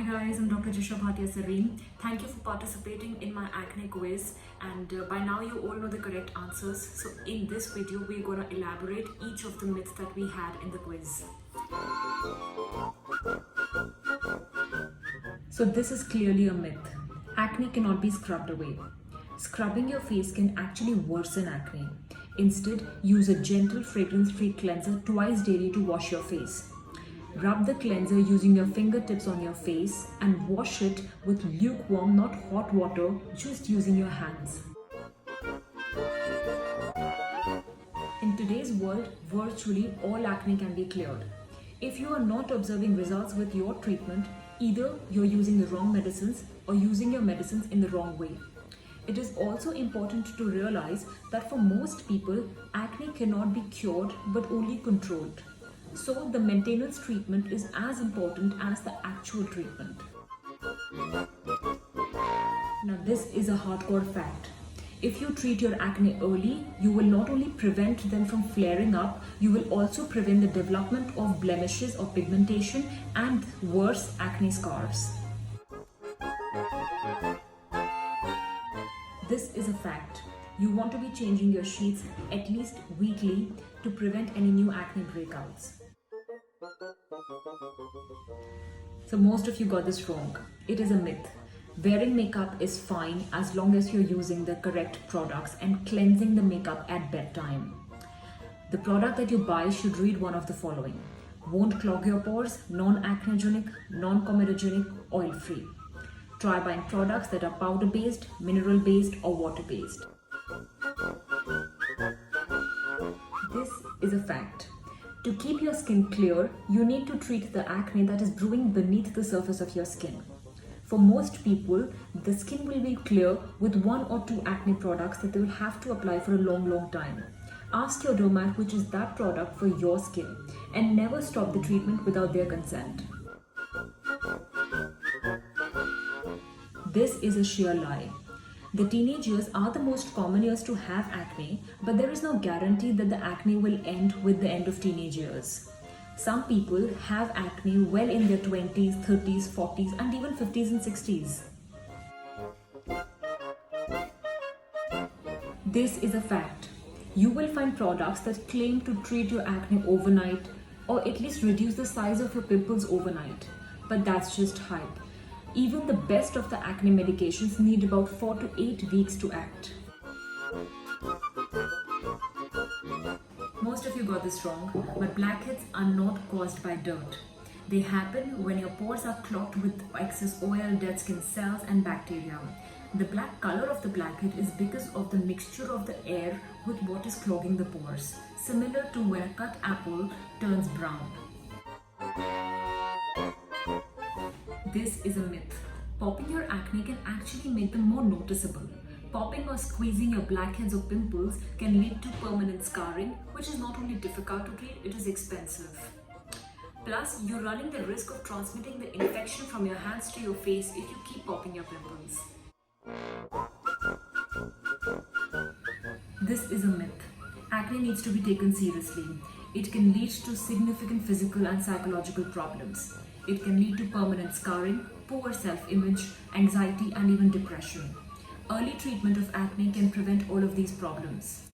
guys, I'm Dr. Jisha Bhatia Sareen. Thank you for participating in my acne quiz, and by now you all know the correct answers. So in this video we're going to elaborate each of the myths that we had in the quiz. So this is clearly a myth. Acne cannot be scrubbed away. Scrubbing your face can actually worsen acne. Instead, use a gentle fragrance-free cleanser twice daily to wash your face. Rub the cleanser using your fingertips on your face and wash it with lukewarm, not hot water, just using your hands. In today's world, virtually all acne can be cleared. If you are not observing results with your treatment, either you're using the wrong medicines or using your medicines in the wrong way. It is also important to realize that for most people, acne cannot be cured but only controlled. So the maintenance treatment is as important as the actual treatment. Now this is a hardcore fact. If you treat your acne early, you will not only prevent them from flaring up, you will also prevent the development of blemishes or pigmentation and worse, acne scars. This is a fact. You want to be changing your sheets at least weekly to prevent any new acne breakouts. So most of you got this wrong. It is a myth. Wearing makeup is fine as long as you're using the correct products and cleansing the makeup at bedtime. The product that you buy should read one of the following: won't clog your pores, non-acnogenic, non-comedogenic, oil-free. Try buying products that are powder-based, mineral-based or water-based. This is a fact. To keep your skin clear, you need to treat the acne that is brewing beneath the surface of your skin. For most people, the skin will be clear with 1 or 2 acne products that they will have to apply for a long time. Ask your dermat which is that product for your skin and never stop the treatment without their consent. This is a sheer lie. The teenage years are the most common years to have acne, but there is no guarantee that the acne will end with the end of teenage years. Some people have acne well in their 20s, 30s, 40s, and even 50s and 60s. This is a fact. You will find products that claim to treat your acne overnight or at least reduce the size of your pimples overnight, but that's just hype. Even the best of the acne medications need about 4 to 8 weeks to act. Most of you got this wrong, but blackheads are not caused by dirt. They happen when your pores are clogged with excess oil, dead skin cells and bacteria. The black color of the blackhead is because of the mixture of the air with what is clogging the pores, similar to when a cut apple turns brown. This is a myth. Popping your acne can actually make them more noticeable. Popping or squeezing your blackheads or pimples can lead to permanent scarring, which is not only difficult to treat, it is expensive. Plus, you're running the risk of transmitting the infection from your hands to your face if you keep popping your pimples. This is a myth. Acne needs to be taken seriously. It can lead to significant physical and psychological problems. It can lead to permanent scarring, poor self-image, anxiety, and even depression. Early treatment of acne can prevent all of these problems.